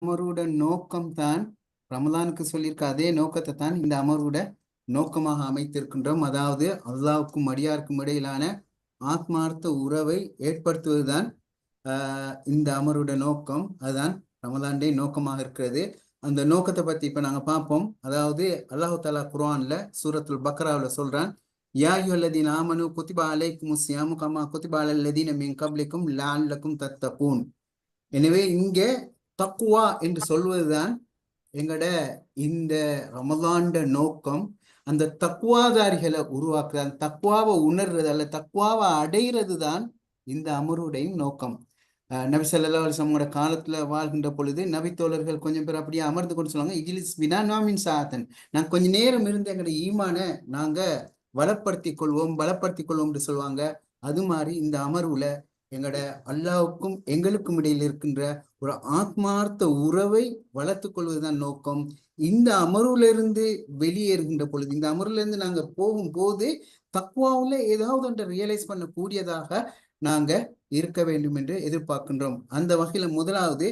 அமர்வோட நோக்கம் தான் ரமலானுக்கு சொல்லியிருக்க அதே நோக்கத்தை தான் இந்த அமர்வோட நோக்கமாக அமைத்திருக்கின்றோம். அதாவது அல்லாவுக்கும் அடியாருக்கும் இடையிலான ஆத்மார்த்த உறவை ஏற்படுத்துவதுதான் இந்த அமர்வோட நோக்கம். அதுதான் ரமலானுடைய நோக்கமாக இருக்கிறது. அந்த நோக்கத்தை பத்தி இப்ப நாங்க பார்ப்போம். அதாவது அல்லாஹு தாலா குர்ஆன்ல சூரத்துல் பக்ராவில் சொல்றான், யா அய்யுஹல்லதீன ஆமனு குத்திபா அலைக்குமுஸ் ஸியாமு கமா குத்திபா அலல்லதீன மின் கப்லிக்கும் லஅல்லக்கும் தத்தகூன். எனவே இங்க தக்குவா என்று சொல்வதுதான் எங்கட இந்த ரமலான்ட நோக்கம். அந்த தக்குவாதாரிகளை உருவாக்குறது, அந்த தக்குவாவை உணர்றது அல்ல தக்குவாவை அடைகிறது தான் இந்த அமர்வுடைய நோக்கம். நபி ஸல்லல்லாஹு அலைஹி வஸல்லம் காலத்துல வாழ்கின்ற பொழுது நபித்தோழர்கள் கொஞ்சம் பேர் அப்படியே அமர்ந்து கொண்டு சொல்லுவாங்க, இஜ்லிஸ் பினா நாமின் சாத்தன், நாங்க கொஞ்ச நேரம் இருந்து எங்களுடைய ஈமான நாங்க பலப்படுத்திக் கொள்வோம் என்று சொல்லுவாங்க. அது மாதிரி இந்த அமர்வுல எங்கட அல்லாவுக்கும் எங்களுக்கும் இடையில் இருக்கின்ற ஒரு ஆத்மார்த்த உறவை வளர்த்துக் கொள்வதுதான் நோக்கம். இந்த அமர்வுல இருந்து வெளியேறுகின்ற பொழுது, இந்த அமர்வுல இருந்து நாங்க போகும்போது தக்குவாவுல ஏதாவது ஒன்றை ரியலைஸ் பண்ணக்கூடியதாக நாங்க இருக்க வேண்டும் என்று எதிர்பார்க்கின்றோம். அந்த வகையில முதலாவது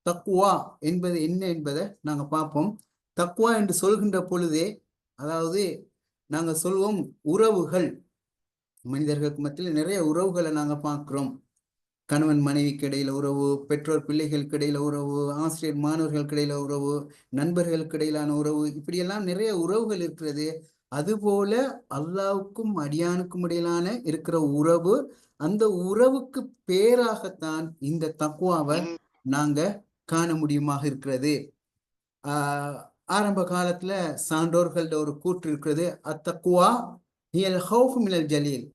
தக்குவா என்பது என்ன என்பதை நாங்க பார்ப்போம். தக்குவா என்று சொல்கின்ற பொழுதே, அதாவது நாங்க சொல்வோம் உறவுகள், மனிதர்களுக்கு மத்தியில் நிறைய உறவுகளை நாங்க பார்க்கிறோம். கணவன் மனைவிக்கு இடையில உறவு, பெற்றோர் பிள்ளைகளுக்கு இடையில உறவு, ஆசிரியர் மாணவர்களுக்கு இடையில உறவு, நண்பர்களுக்கு இடையிலான உறவு, இப்படியெல்லாம் நிறைய உறவுகள் இருக்கிறது. அதுபோல அல்லாவுக்கும் அடியானுக்கும் இடையிலான இருக்கிற உறவு, அந்த உறவுக்கு பேராகத்தான் இந்த தக்குவாவை நாங்க காண முடியுமாக இருக்கிறது. ஆரம்ப காலத்துல சான்றோர்கள்ட ஒரு கூற்று இருக்கிறது, அத்தக்குவா ஹியல் ஹௌஃபு மினல் ஜலீல்,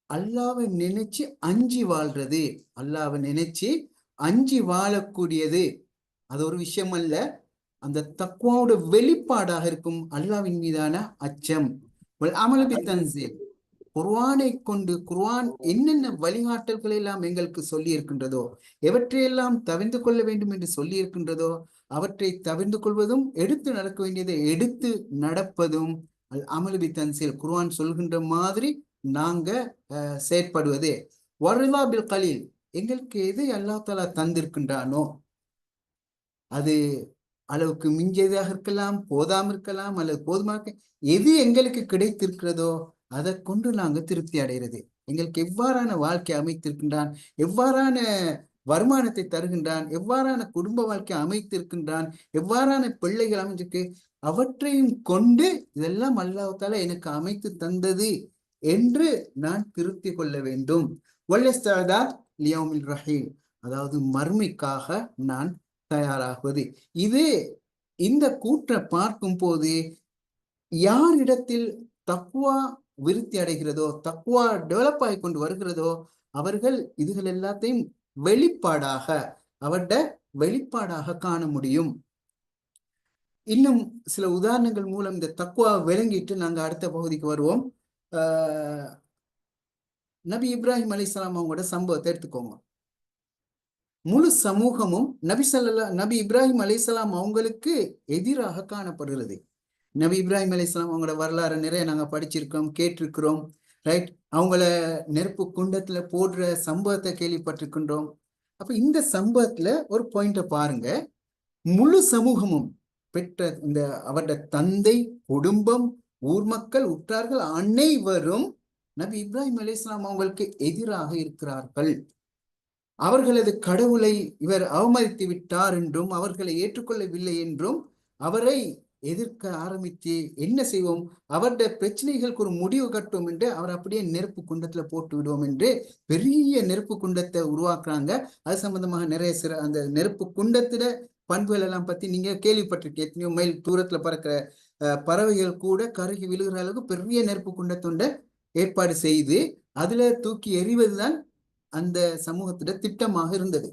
அல்லாவை நினைச்சு அஞ்சி வாழ்றது. அல்லாவை நினைச்சு அஞ்சி வாழக்கூடியது அது ஒரு விஷயம் அல்ல, அந்த தக்குவாவோட வெளிப்பாடாக இருக்கும் அல்லாவின் மீதான அச்சம். அமலபி தன்சீல், குர்ஆனை கொண்டு குர்ஆன் என்னென்ன வழிகாட்டல்களை எல்லாம் எங்களுக்கு சொல்லி இருக்கின்றதோ, எவற்றையெல்லாம் தவிர்த்து கொள்ள வேண்டும் என்று சொல்லி இருக்கின்றதோ அவற்றை தவிர்த்து கொள்வதும், எடுத்து நடக்க வேண்டியதை எடுத்து நடப்பதும் அமலபி தன்சீல், குர்ஆன் சொல்கின்ற மாதிரி நாங்க செயற்படுவது. வர்ரிலா பில் கலீல், எங்களுக்கு எது அல்லாஹ் தஆலா தந்திருக்கின்றானோ அது அளவுக்கு மிஞ்சியதாக இருக்கலாம், போதாம இருக்கலாம், அல்லது போதுமாக எது எங்களுக்கு கிடைத்திருக்கிறதோ அதை கொண்டு நாங்க திருப்தி அடைகிறது. எங்களுக்கு எவ்வாறான வாழ்க்கை அமைத்திருக்கின்றான், எவ்வாறான வருமானத்தை தருகின்றான், எவ்வாறான குடும்ப வாழ்க்கை அமைத்திருக்கின்றான், எவ்வாறான பிள்ளைகள் அமைஞ்சிருக்கு, அவற்றையும் கொண்டு இதெல்லாம் அல்லாஹ் தஆலா எனக்கு அமைத்து தந்தது என்று நான் திருப்தி கொள்ள வேண்டும். ரஹீம், அதாவது மர்மைக்காக நான் தயாராகுவது. இது இந்த கூற்றை பார்க்கும் போது யாரிடத்தில் தக்குவா விருத்தி அடைகிறதோ, தக்குவா டெவலப் ஆகி கொண்டு வருகிறதோ, அவர்கள் இதுகள் எல்லாத்தையும் வெளிப்பாடாக அவருடைய வெளிப்பாடாக காண முடியும். இன்னும் சில உதாரணங்கள் மூலம் இந்த தக்குவா விளங்கிட்டு நாங்க அடுத்த பகுதிக்கு வருவோம். நபி இப்ராஹிம் அலைஹிஸ்ஸலாம் அவங்களோட சம்பவத்தை எடுத்துக்கோங்க. முழு சமூகமும் நபி இப்ராஹிம் அலைஹிஸ்ஸலாம் அவங்களுக்கு எதிராக காணப்படுகிறது. நபி இப்ராஹிம் அலைஹிஸ்ஸலாம் அவங்களோட வரலாறு நிறைய நாங்க படிச்சிருக்கோம், கேட்டிருக்கிறோம். ரைட், அவங்கள நெருப்பு குண்டத்துல போடுற சம்பவத்தை கேள்விப்பட்டிருக்கின்றோம். அப்ப இந்த சம்பவத்துல ஒரு பாயிண்ட பாருங்க. முழு சமூகமும் பெற்ற இந்த அவருடைய தந்தை, குடும்பம், ஊர் மக்கள், உற்றார்கள் அனைவரும் நபி இப்ராஹிம் அலைஹிஸ்ஸலாம் அவங்களுக்கு எதிராக இருக்கிறார்கள். அவர்களது கடவுளை இவர் அவமதித்து விட்டார் என்றும், அவர்களை ஏற்றுக்கொள்ளவில்லை என்றும், அவரை எதிர்க்க ஆரம்பித்து என்ன செய்வோம், அவருடைய பிரச்சனைகளுக்கு ஒரு முடிவு கட்டும் என்று அவர் அப்படியே நெருப்பு குண்டத்துல போட்டு விடுவோம் என்று பெரிய நெருப்பு குண்டத்தை உருவாக்குறாங்க. அது சம்பந்தமாக நிறைய அந்த நெருப்பு குண்டத்துல பண்புகள் எல்லாம் பத்தி நீங்க கேள்விப்பட்டிருக்கீங்க. எத்தனையோ மைல் தூரத்துல பறக்கிற பறவைகள் கூட கருகி விழுகிற அளவுக்கு பெரிய நெருப்பு குண்டத்துண்ட ஏற்பாடு செய்து அதுல தூக்கி எறிவதுதான் அந்த சமூகத்திட திட்டமாக இருந்தது.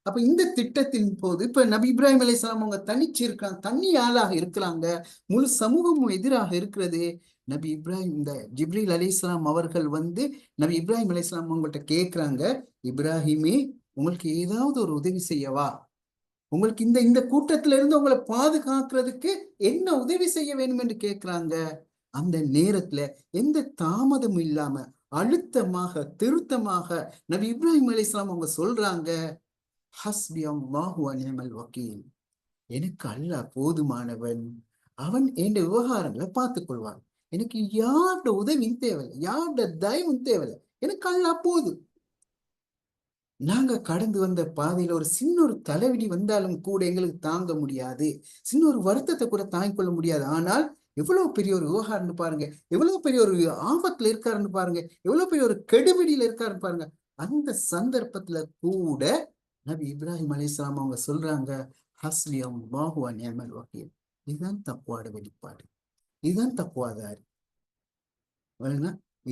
அப்ப இந்த திட்டத்தின் போது இப்ப நபி இப்ராஹிம் அலைஹிஸ்ஸலாம் அவங்க தனிச்சு இருக்காங்க, தனி ஆளாக இருக்கிறாங்க, முழு சமூகமும் எதிராக இருக்கிறது. நபி இப்ராஹிம், இந்த ஜிப்ரீல் அலைஹிஸ்ஸலாம் அவர்கள் நபி இப்ராஹிம் அலைஹிஸ்ஸலாம் அவங்கள்ட்ட கேட்கிறாங்க, இப்ராஹிமே உங்களுக்கு ஏதாவது ஒரு உதவி செய்யவா, உங்களுக்கு இந்த இந்த கூட்டத்தில இருந்து உங்களை பாதுகாக்கிறதுக்கு என்ன உதவி செய்ய வேண்டும் என்று கேட்கிறாங்க. அந்த நேரத்துல எந்த தாமதமும் இல்லாம அழுத்தமாக திருத்தமாக நபி இப்ராஹிம் அலைஹிஸ்ஸலாம் அவங்க சொல்றாங்க, ஹஸ்பி அல்லாஹு வ நிஅமல் வக்கீல். எனக்கு அல்லாஹ் போதுமானவன், அவன் என் விவகாரங்களை பார்த்துக் கொள்வான். எனக்கு யாரோட உதவியும் தேவையில்லை, யாரோட தயவும் தேவையில்லை, எனக்கு அல்லாஹ் போதும். நாங்க கடந்து வந்த பாதையில ஒரு சின்ன ஒரு தலைவிதி வந்தாலும் கூட எங்களுக்கு தாங்க முடியாது, சின்ன ஒரு வருத்தத்தை கூட தாங்கிக் கொள்ள முடியாது. ஆனால் எவ்வளவு பெரிய ஒரு விவகாரம்னு பாருங்க, எவ்வளவு பெரிய ஒரு ஆபத்துல இருக்காருன்னு பாருங்க, எவ்வளவு பெரிய ஒரு கெடுபிடியில இருக்காருன்னு பாருங்க. அந்த சந்தர்ப்பத்துல கூட நபி இப்ராஹிம் அலைஹிஸ்ஸலாம் அவங்க சொல்றாங்க, ஹஸ்பி அல்லாஹு வ நிஅமல் வக்கீல். இதுதான் தக்வாட வெளிப்பாடு, இதுதான் தக்வாதாரி.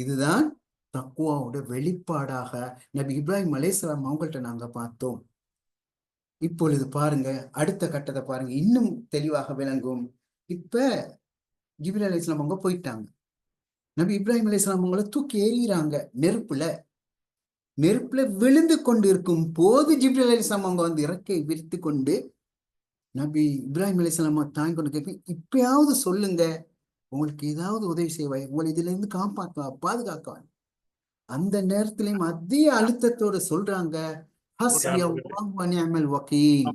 இதுதான் தக்குவாவோட வெளிப்பாடாக நபி இப்ராஹிம் அலைஹிஸ்ஸலாம் அவங்கள்ட்ட நாங்க பார்த்தோம். இப்பொழுது பாருங்க, அடுத்த கட்டத்தை பாருங்க, இன்னும் தெளிவாக விளங்கும். இப்ப ஜிப்ரீல் அலைஹிஸ்ஸலாம் அவங்க போயிட்டாங்க. நபி இப்ராஹிம் அலைஹிஸ்ஸலாம் அவங்கள தூக்கி எறிகிறாங்க நெருப்புல. நெருப்புல விழுந்து கொண்டு இருக்கும் போது ஜிப்ரீல் அலைஹிஸ்ஸலாம் அவங்க வந்து இறக்கை விரித்து கொண்டு நபி இப்ராஹிம் அலைஹிஸ்ஸலாம் தாங்கி கொண்டு கேட்க, இப்பயாவது சொல்லுங்க, உங்களுக்கு ஏதாவது உதவி செய்வாய், உங்களை இதுல இருந்து காப்பாற்றுவா, பாதுகாக்க. அந்த நேரத்திலையும் மத்திய அழுத்தத்தோட சொல்றாங்க, ஹஸ்பி அல்லாஹு வ நிஅமல் வக்கீல்.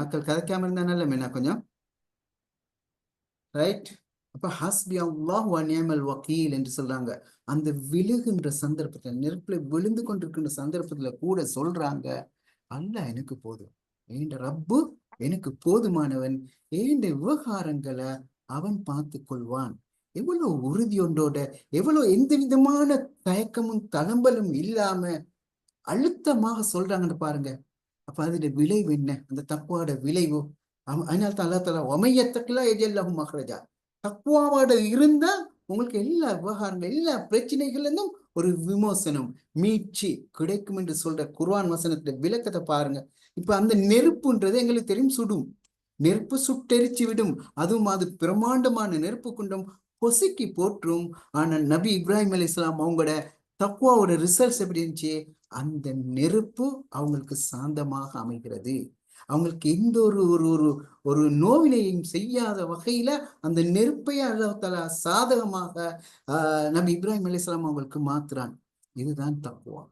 ஆக்கள் கதைக்காம இருந்தா நல்ல மேனா கொஞ்சம் ரைட். அப்ப ஹஸ்பி அல்லாஹு வ நிஅமல் வக்கீல் என்று சொல்றாங்க. அந்த விழுகின்ற சந்தர்ப்பத்துல, நெருப்புல விழுந்து கொண்டிருக்கின்ற சந்தர்ப்பத்துல கூட சொல்றாங்க, அல்லாஹ் எனக்கு போதும், என்ற ரப்பு எனக்கு போதுமானவன், ஏண்ட விவகாரங்களை அவன் பார்த்து கொள்வான். எவ்வளவு உறுதி ஒன்றோட, எவ்வளவு எந்த விதமான தயக்கமும் தளம்பலும் இல்லாம அழுத்தமாக சொல்றாங்கன்னு பாருங்க. அப்ப அதோட விளைவு என்ன? அந்த தக்குவாட விளைவு. அதனால தான் அல்லா தஆலா வமையத்தக்குலா எஜல்லஹு மஹ்ரஜா, தக்குவாவோட இருந்தா உங்களுக்கு எல்லா விவகாரங்கள், எல்லா பிரச்சனைகள்ல இருந்தும் ஒரு விமோசனம், மீட்சி கிடைக்கும் என்று சொல்ற குர்ஆன் வசனத்துல விளக்கத்தை பாருங்க. இப்ப அந்த நெருப்புன்றது எங்களுக்கு தெரியும், சுடும் நெருப்பு, சுட்டெரிச்சு விடும். அதுவும் அது பிரமாண்டமான நெருப்பு குண்டம், பொசுக்கி போற்றும். ஆனா நபி இப்ராஹிம் அலைஹிஸ்ஸலாம் அவங்களோட தக்குவாவோட ரிசல்ட்ஸ் எப்படி இருந்துச்சு? அந்த நெருப்பு அவங்களுக்கு சாந்தமாக அமைகிறது. அவங்களுக்கு எந்த ஒரு ஒரு ஒரு ஒரு நோவினையும் செய்யாத வகையில அந்த நெருப்பை அல்லாஹ் தஆலா சாதகமாக நபி இப்ராஹிம் அலைஹிஸ்ஸலாம் அவங்களுக்கு மாத்துறான். இதுதான் தக்குவா.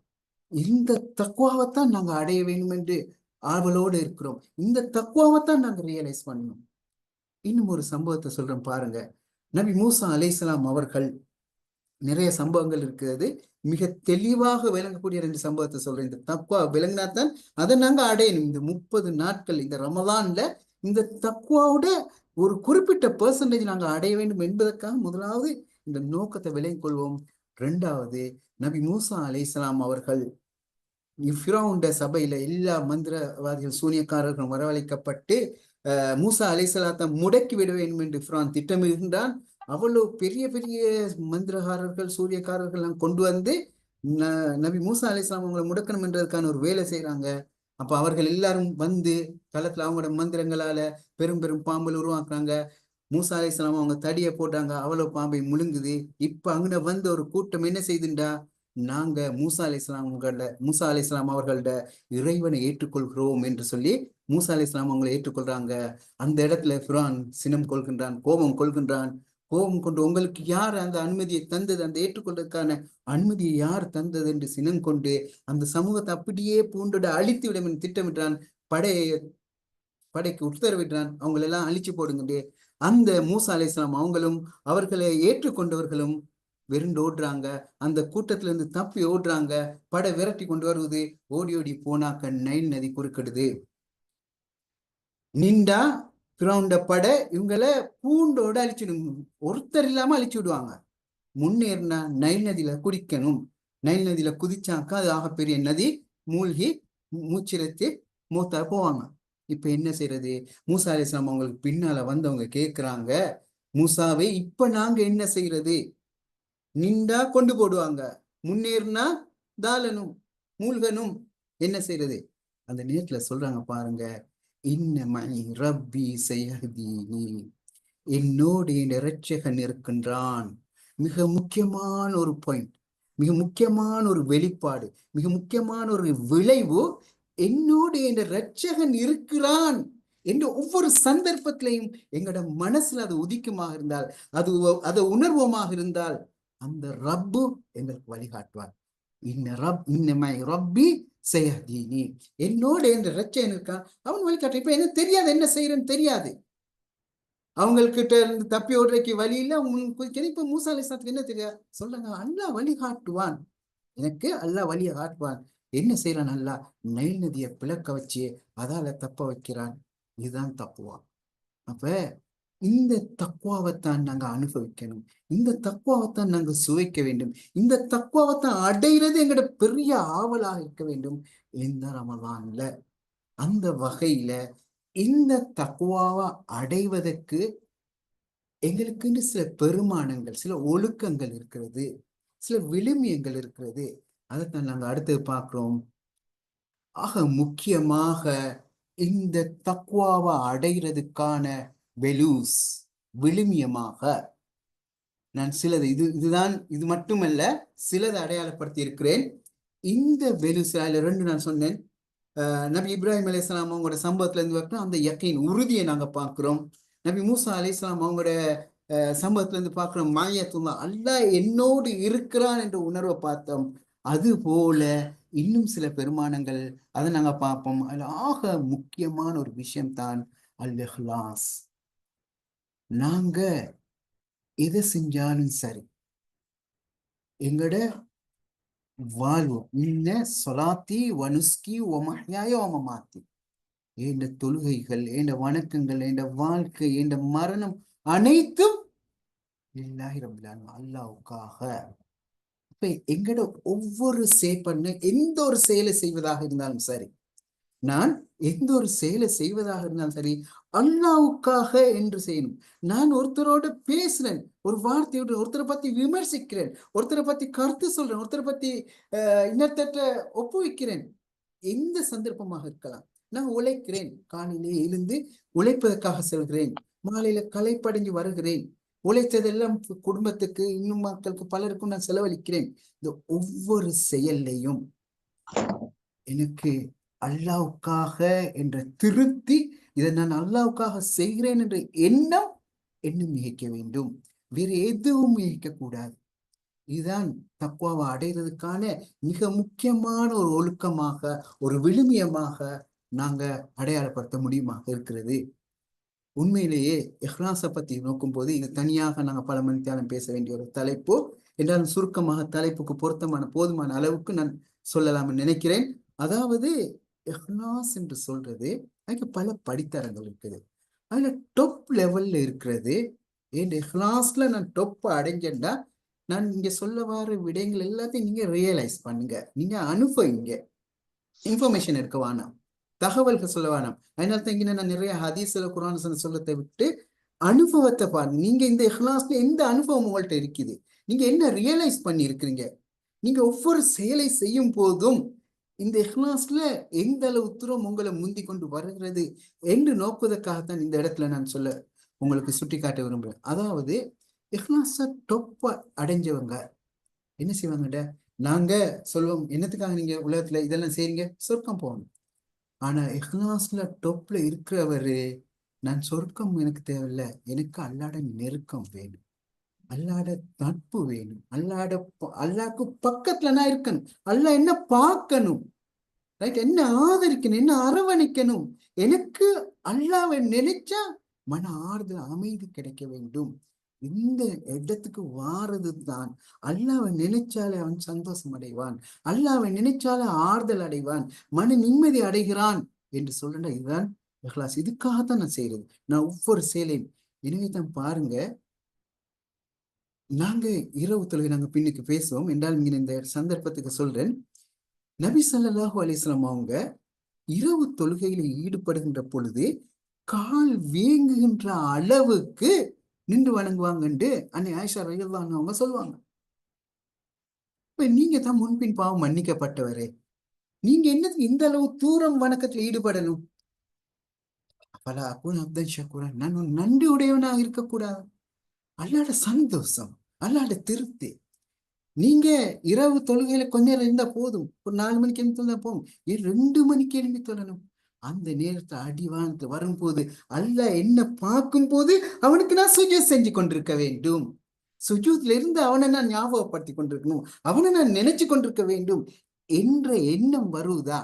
இந்த தக்குவாவைத்தான் நாங்க அடைய வேண்டும் என்று ஆவலோடு இருக்கிறோம். இந்த தக்குவாவைத்தான் நாங்க ரியலைஸ் பண்ணணும். இன்னும் ஒரு சம்பவத்தை சொல்றேன் பாருங்க. நபி மூசா அலைஹிஸ்ஸலாம் அவர்கள், நிறைய சம்பவங்கள் இருக்கிறது, மிக தெளிவாக விளங்கக்கூடிய 2 சம்பவத்தை சொல்றேன். இந்த தக்குவா விளங்கினாத்தான் அதை நாங்க அடையணும். இந்த 30 நாட்கள் இந்த ரமலான்ல இந்த தக்குவாவோட ஒரு குறிப்பிட்ட பெர்சன்டேஜ் நாங்க அடைய வேண்டும் என்பதற்காக முதலாவது இந்த நோக்கத்தை விளங்கிக் கொள்வோம். 2வது, நபி மூசா அலைஹிஸ்ஸலாம் அவர்கள் ஃபிரௌன் சபையில எல்லா மந்திரவாதிகள், சூனியக்காரர்கள் வரவழைக்கப்பட்டு மூசா அலைஹிஸ்ஸலாத்தை முடக்கி விட வேண்டும் என்று ஃபிரௌன் திட்டமிடுகின்றான். அவ்வளவு பெரிய பெரிய மந்திரகாரர்கள், சூரியக்காரர்கள் கொண்டு வந்து நபி மூசா அலைஹிஸ்ஸலாம் அவங்களை முடக்கணும் என்றதுக்கான ஒரு வேலை செய்யறாங்க. அப்ப அவர்கள் எல்லாரும் வந்து களத்துல அவங்களோட மந்திரங்களால பெரும் பெரும் பாம்புகள் உருவாக்குறாங்க. மூசா அலைஹிஸ்ஸலாம் அவங்க தடியை போட்டாங்க, அவ்வளவு பாம்பை முழுங்குது. இப்ப அங்க வந்து ஒரு கூட்டம் என்ன செய்துண்டா, நாங்க மூசா அலைஹிஸ்ஸலாம் அவர்களோட இறைவனை ஏற்றுக்கொள்கிறோம் என்று சொல்லி மூசா அலைஹிஸ்ஸலாம் அவங்களை ஏற்றுக்கொள்றாங்க. அந்த இடத்துல ஃபிரௌன் சினம் கொள்கின்றான், கோபம் கொள்கின்றான். கோபம் கொண்டு, உங்களுக்கு யார் அந்த அனுமதியை தந்தது, அந்த ஏற்றுக்கொள்றதுக்கான அனுமதியை யார் தந்தது என்று சினம் கொண்டு அந்த சமூகத்தை அப்படியே பூண்டோட அழித்து விடும் என்று திட்டமிட்டான். படைக்கு உத்தரவிட்டான், அவங்களெல்லாம் அழிச்சு போடுங்க. அந்த மூசா அலைஹிஸ்ஸலாம் அவங்களும் அவர்களை ஏற்றுக்கொண்டவர்களும் விருண்டு ஓடுறாங்க. அந்த கூட்டத்துல இருந்து தப்பி ஓடுறாங்க. படை விரட்டி கொண்டு வருவது. ஓடி ஓடி போனாக்க நைல் நதி குறுக்கிடுது. நின்றா ஃபிரௌன்ட படை இவங்களை பூண்டோட அழிச்சிடும், ஒருத்தர் இல்லாம அழிச்சு விடுவாங்க. முன்னேறினா நைல் நதியில குடிக்கணும். நைல் நதியில குதிச்சாக்கா அது ஆகப்பெரிய நதி, மூழ்கி மூச்சிரத்து மூத்தா போவாங்க. இப்ப என்ன செய்யறது? மூசா அலைஹிஸ்ஸலாம் அவங்களுக்கு பின்னால வந்தவங்க கேட்கிறாங்க, மூசாவே இப்ப நாங்க என்ன செய்யறது? நின்றா கொண்டு போடுவாங்க, முன்னேறினா தாளனும் மூழ்கனும், என்ன செய்யறது? அந்த நேரத்துல சொல்றாங்க பாருங்க, இன்னமஇ ரப்பி சயஹ்தீனி, என்னோடு என் இரட்சகன் இருக்கின்றான். மிக முக்கியமான ஒரு பாயிண்ட், மிக முக்கியமான ஒரு வெளிப்பாடு, மிக முக்கியமான ஒரு விளைவு. என்னோடு என் இரட்சகன் இருக்கிறான் என்ற ஒவ்வொரு சந்தர்ப்பத்திலையும் எங்களோட மனசுல அது உதிக்குமாக இருந்தால், அது அதை உணர்வோமாக இருந்தால், அந்த ரப்பு எங்களுக்கு வழிகாட்டுவார். இன்னமை ரப்பி செய்யதீனி, என்னோட என்ற ரட்சகன் இருக்கான், அவன் வழிகாட்டு. இப்ப என்ன தெரியாது, என்ன செய்யறேன்னு தெரியாது, அவங்கக்கிட்ட இருந்து தப்பி ஓடுறதுக்கு வழி இல்லை. உங்களுக்கு இப்ப மூசா அலைஹிஸ்ஸலாத்துக்கு என்ன தெரியாது, சொல்லுங்க அல்லாஹ் வழிகாட்டுவான், எனக்கு அல்லாஹ் வழியை காட்டுவான். என்ன செய்யறான், அல்லாஹ் நைல் நதியை பிளக்க வச்சு அதால தப்ப வைக்கிறான். இதுதான் தக்குவா. அப்ப இந்த தக்குவாவைத்தான் நாங்க அனுபவிக்கணும், இந்த தக்குவாவைத்தான் நாங்க சுவைக்க வேண்டும், இந்த தக்குவாவைத்தான் அடைகிறது எங்கட பெரிய ஆவலாக இருக்க வேண்டும் இந்த ரமலான்ல. அந்த வகையில இந்த தக்குவாவை அடைவதற்கு எங்களுக்குன்னு சில பெருமானங்கள், சில ஒழுக்கங்கள் இருக்கிறது, சில விழுமியங்கள் இருக்கிறது. அதைத்தான் நாங்க அடுத்தது பார்க்கிறோம். ஆக முக்கியமாக இந்த தக்வாவை அடைகிறதுக்கான வெலூஸ், விழுமியமாக நான் சிலது, இதுதான், இது மட்டுமல்ல, சிலது அடையாளப்படுத்தி இருக்கிறேன். இந்த வெலூஸ் அதுல 2 நான் சொன்னேன். நபி இப்ராஹிம் அலைஹிஸ்ஸலாம் அவங்களோட சம்பவத்துல இருந்து பார்க்கணும், அந்த யக்கீன் உறுதியை நாங்க பார்க்கிறோம். நபி மூசா அலைஹிஸ்ஸலாம் அவங்களோட சம்பவத்துல இருந்து பார்க்கிறோம், மாயத்துல்லா, அல்லாஹ் என்னோடு இருக்கிறான் என்ற உணர்வை பார்த்தோம். அது போல இன்னும் சில பெருமானங்கள், அதை நாங்க பார்ப்போம். அதுல ஆக முக்கியமான ஒரு விஷயம்தான் அல் இஹ்லாஸ். நாங்க எதை செஞ்சாலும் சரி, எங்கட வாழ்வு இன்ன சொலாத்தி வனுஸ்கி ஒமஹ்யாய ஒமமாத்தி, என்ற தொழுகைகள், என்ற வணக்கங்கள், என்ற வாழ்க்கை, என்ற மரணம் அனைத்தும் லில்லாஹி ரப்பில் ஆலமீன், அல்லாஹ்வுக்காக. இப்ப எங்கட ஒவ்வொரு பண்ண எந்த ஒரு செயலை செய்வதாக இருந்தாலும் சரி, நான் எந்த ஒரு செயலை செய்வதாக இருந்தாலும் சரி, அல்லாஹ்வுக்காக என்று செய்யணும். நான் ஒருத்தரோட பேசுறேன், ஒரு வார்த்தையோட ஒருத்தரை பத்தி விமர்சிக்கிறேன், ஒருத்தரை பத்தி கருத்து சொல்றேன், ஒருத்தரை பத்தி இன்னொருத்தட்ட ஒப்புவிக்கிறேன், எந்த சந்தர்ப்பமாக இருக்கலாம். நான் உழைக்கிறேன், காலையிலே எழுந்து உழைப்பதற்காக செல்கிறேன், மாலையில களைப்படைஞ்சு வருகிறேன், உழைத்ததெல்லாம் குடும்பத்துக்கு, இன்னும் மக்களுக்கு பலருக்கும் நான் செலவழிக்கிறேன். இந்த ஒவ்வொரு செயல்லையும் எனக்கு அல்லாஹ்வுக்காக என்ற திருப்தி, இதை நான் அல்லாஹ்வுக்காக செய்கிறேன் என்ற எண்ணம் மிகைக்க வேண்டும், வேறு எதுவும் மிகைக்க கூடாது. இதுதான் தக்வாவை அடைகிறதுக்கான மிக முக்கியமான ஒரு ஒழுக்கமாக, ஒரு விழுமியமாக நாங்க அடையாளப்படுத்த முடியுமாக இருக்கிறது. உண்மையிலேயே இஹ்லாஸை பத்தி நோக்கும் போது இது தனியாக நாங்க பல மணித்தியாலம் பேச வேண்டிய ஒரு தலைப்பு. என்றாலும் சுருக்கமாக தலைப்புக்கு பொருத்தமான போதுமான அளவுக்கு நான் சொல்லலாம்னு நினைக்கிறேன். அதாவது இஹ்லாஸ் என்று சொல்றது, அதுக்கு பல படித்தரங்கள் இருக்குது. அதுல டொப் லெவல்ல இருக்கிறது, என் இஹ்லாஸ்ல நான் டொப் அடைஞ்சேன்டா, நான் இங்க சொல்ல வர விடயங்கள் எல்லாத்தையும் நீங்க ரியலைஸ் பண்ணுங்க, நீங்க அனுபவிங்க, இன்ஃபர்மேஷன் எடுக்க வேணாம், தகவல்கள் சொல்ல வேணாம். அதனால தான் இங்க நான் நிறைய ஹதீஸ்ல குர்ஆன் சொல்லத்தை விட்டு அனுபவத்தை பாருங்க. நீங்க இந்த இஹ்லாஸ்ல எந்த அனுபவம் உங்கள்கிட்ட இருக்குது, நீங்க என்ன ரியலைஸ் பண்ணி இருக்கிறீங்க, நீங்க ஒவ்வொரு செயலை செய்யும் போதும் இந்த இஹ்லாஸ்ல எந்த அளவு தூரம் உங்களை முந்தி கொண்டு வருகிறது என்று நோக்குவதற்காகத்தான் இந்த இடத்துல நான் சொல்ல உங்களுக்கு சுட்டி காட்ட விரும்புறேன். அதாவது இஹ்லாஸ டொப்ப அடைஞ்சவங்க என்ன செய்வாங்கட, நாங்க சொல்லுவோம், என்னத்துக்காக நீங்க உலகத்துல இதெல்லாம் செய்றீங்க, சொர்க்கம் போகணும். ஆனா இஹ்லாஸ்ல டொப்ல இருக்கிறவரு, நான் சொர்க்கம் எனக்கு தேவையில்லை, எனக்கு அல்லாட நெருக்கம் வேணும், அல்லாட நட்பு வேணும், அல்லாக்கு பக்கத்துல நான் இருக்கணும், அல்லாஹ் என்ன பார்க்கணும், ரைட், என்ன ஆதரிக்கணும், என்ன அரவணைக்கணும், எனக்கு அல்லாவை நினைச்சா மன ஆறுதல், அமைதி கிடைக்க வேண்டும். இந்த இடத்துக்கு வாரது தான், அல்லாவை நினைச்சாலே அவன் சந்தோஷம் அடைவான், அல்லாவை நினைச்சாலே ஆறுதல் அடைவான், மன நிம்மதி அடைகிறான் என்று சொல்றேன். இதுதான் இஹ்லாஸ். இதுக்காகத்தான் நான் செய்யறது, நான் ஒவ்வொரு செயலையும். எனவே தான் பாருங்க, நாங்க இரவு தொழுகை நாங்க பின்னுக்கு பேசுவோம் என்றால் இங்க இந்த சந்தர்ப்பத்துக்கு சொல்றேன். நபி ஸல்லல்லாஹு அலைஹி வஸல்லம் அவங்க இரவு தொழுகையில ஈடுபடுகின்ற பொழுது கால் வீங்குகின்ற அளவுக்கு நின்று வணங்குவாங்கன்னு அன்னை ஆயிஷா ரலியல்லாஹு அன்ஹா அவங்க சொல்லுவாங்க. இப்ப நீங்க தான் முன்பின் பாவம் மன்னிக்கப்பட்டவரே, நீங்க என்னதுக்கு இந்த அளவு தூரம் வணக்கத்துல ஈடுபடணும்? பல அகுன் அப்தன் ஷக்கூரா, நான் நன்றி உடையவனா இருக்கக்கூடாது? அல்லாட சந்தோஷம், அல்லாட திருப்தி. நீங்க இரவு தொழுகையில கொஞ்ச நேரம் இருந்தா போதும், ஒரு 4 மணிக்கு எழுந்து தொழுதா போதும், 2 மணிக்கு எழுப்பி தொழணும். அந்த நேரத்துல அடிவானத்து வரும்போது அல்லாஹ் என்ன பார்க்கும் போது அவனுக்கு நான் சுஜூத் செஞ்சு கொண்டிருக்க வேண்டும். சுஜூத்ல இருந்து அவனை நான் ஞாபகப்படுத்தி கொண்டிருக்கணும், அவனை நான் நினைச்சு கொண்டிருக்க வேண்டும் என்ற எண்ணம் வருவதா?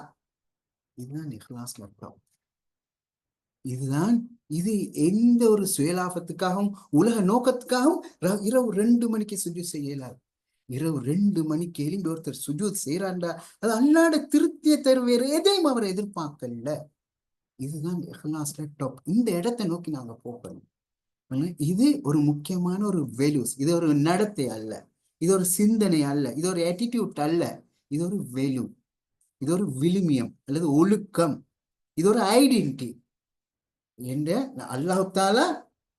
இதுதான் இஹ்லாஸ்ல அர்த்தம். இதுதான். இது எந்த ஒரு சுயலாபத்துக்காகவும் உலக நோக்கத்துக்காகவும் இரவு 2 மணிக்கு சுஜூத் செய்ய இயலாது. இரவு 2 மணிக்கு எழும்பி ஒருத்தர் சுஜூத் செய்யறாண்டா அது அல்லாட திருப்தியை தரும், வேற எதையும் அவர் எதிர்பார்க்கல. இதுதான் இஹ்லாஸ்ல டாப். இந்த இடத்தை நோக்கி நாங்க போகணும். இது ஒரு முக்கியமான ஒரு வேல்யூஸ். இது ஒரு நடத்தை அல்ல, இது ஒரு சிந்தனை அல்ல, இது ஒரு ஆட்டிடியூட் அல்ல, இது ஒரு வேல்யூ, இது ஒரு விழுமியம் அல்லது ஒழுக்கம், இது ஒரு ஐடென்டிட்டி. என்ற அல்லாஹ் தாலா